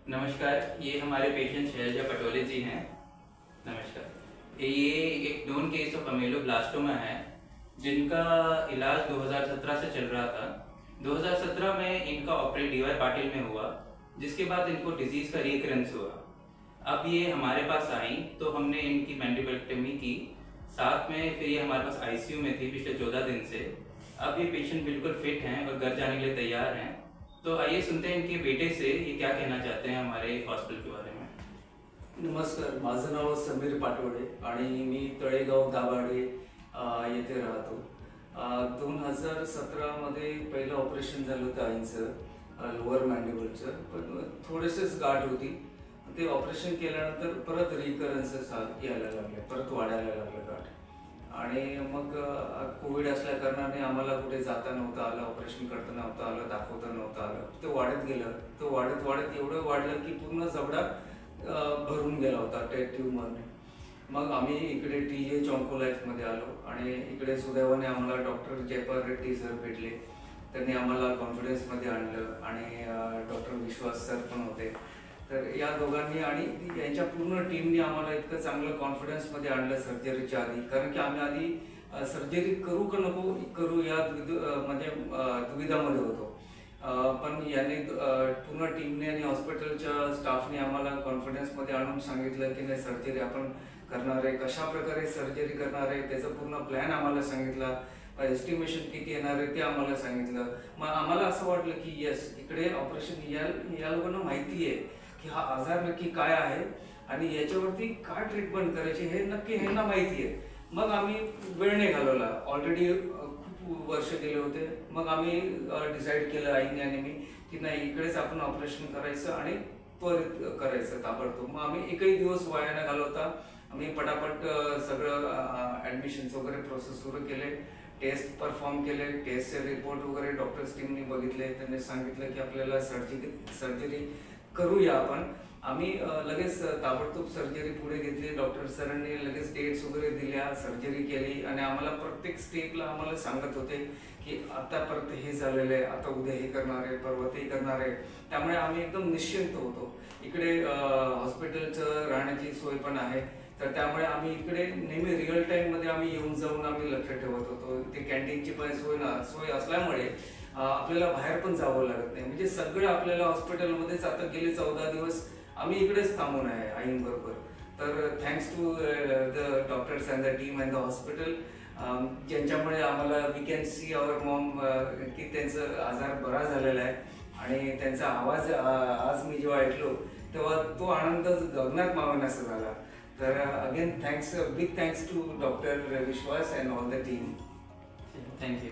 नमस्कार, ये हमारे पेशेंट शैलजा पटोले जी हैं। नमस्कार। ये एक नोन केस ऑफ अमेलोब्लास्टोमा है जिनका इलाज 2017 से चल रहा था। 2017 में इनका ऑपरेट डीवाई पाटिल में हुआ, जिसके बाद इनको डिजीज़ का रिकरेंस हुआ। अब ये हमारे पास आई तो हमने इनकी मैंडिबलेक्टमी की, साथ में फिर ये हमारे पास आईसीयू में थी पिछले 14 दिन से। अब ये पेशेंट बिल्कुल फिट हैं और घर जाने के लिए तैयार हैं। तो आइए सुनते हैं इनके बेटे से ये क्या कहना चाहते हैं हमारे हॉस्पिटल के बारे में। नमस्कार, माझं नाव समीर पाटोळे आणि मी तळेगाव दाभाडे येथे राहतो। 2017 मध्ये पहिलं ऑपरेशन झालं होतं आईंचं लोअर मॅन्डिबलचं, पण थोडेसेच गाठ होती। ते ऑपरेशन केल्यानंतर परत रिकरन्सेस यायला लागले, परत वाढायला लागलं गाठ। आणि मग कोविड असल्या कारणाने आम्हाला कुठे जाता नव्हतं आलं, ऑपरेशन करता नव्हतं आलं, दाखवता नव्हतं आलं। ते वाढत गेलं, तो वाढत एवढं वाढलं की पूर्ण जबडा भरून गेला होता ट्यूमरने। मग आम्ही इकडे TH ऑन्कोलाईफमध्ये आलो आणि इकडे सुदैवाने आम्हाला डॉक्टर जयपाल रेड्डी सर भेटले। त्यांनी आम्हाला कॉन्फिडन्समध्ये आणलं आणि डॉक्टर विश्वास सर पण होते। तर या दोघांनी आणि यांच्या पूर्ण टीमने आम्हाला इतकं चांगलं कॉन्फिडन्समध्ये आणलं सर्जरीच्या आधी, कारण की आम्ही आधी सर्जरी करू का नको करू या म्हणजे दुविधामध्ये होतो। पण याने पूर्ण टीमने आणि हॉस्पिटलच्या स्टाफने आम्हाला कॉन्फिडन्समध्ये आणून सांगितलं की नाही सर्जरी आपण करणार आहे, कशा प्रकारे सर्जरी करणार आहे त्याचा पूर्ण प्लॅन आम्हाला सांगितला, एस्टिमेशन किती येणार आहे ते आम्हाला सांगितलं। मग आम्हाला असं वाटलं की येस, इकडे ऑपरेशन या लोकांना माहिती आहे की हा आजार नक्की काय आहे आणि याच्यावरती काय ट्रीटमेंट करायची हे नक्की ह्यांना माहिती आहे। मग आम्ही वेळ नाही घालवला, ऑलरेडी खूप वर्ष गेले होते। मग आम्ही डिसाईड केलं आईने आणि मी की नाही इकडेच आपण ऑपरेशन करायचं आणि त्वरित करायचं ताबडतोब। मग आम्ही एकही दिवस वाया न घालवता आम्ही पटापट सगळं ॲडमिशन्स वगैरे प्रोसेस सुरू केले, टेस्ट परफॉर्म केले, टेस्टचे रिपोर्ट वगैरे डॉक्टर्स टीमने बघितले। त्यांनी सांगितलं की आपल्याला सर्जरी करूया आपण। आम्ही लगेच ताबडतोब सर्जरी पुढे घेतली। डॉक्टर सरांनी लगेच डेट्स वगैरे दिल्या, सर्जरी केली आणि आम्हाला प्रत्येक स्टेपला आम्हाला सांगत होते की आता परत हे झालेलं आहे, आता उद्या हे करणार आहे, परवा ते करणार आहे। त्यामुळे आम्ही एकदम निश्चिंत होतो। इकडे हॉस्पिटलचं राहण्याची सोय पण आहे, तर त्यामुळे आम्ही इकडे नेहमी रिअल टाईममध्ये आम्ही येऊन जाऊन आम्ही लक्ष ठेवत होतो। ते कॅन्टीनची पण सोय असल्यामुळे आपल्याला बाहेर पण जावं लागत नाही। म्हणजे सगळं आपल्याला हॉस्पिटलमध्येच आता गेले 14 दिवस आम्ही इकडेच थांबून आहे आईंबरोबर। तर thanks to the doctors and the team and the hospital, ज्यांच्यामुळे आम्हाला we can see our mom की त्यांचा आजार बरा झालेला आहे आणि त्यांचा आवाज आज मी जेव्हा ऐकलो तेव्हा तो आनंद गगनात मावेनासा झाला। तर again thanks, big thanks to doctor Vishwas and all the team. Thank you.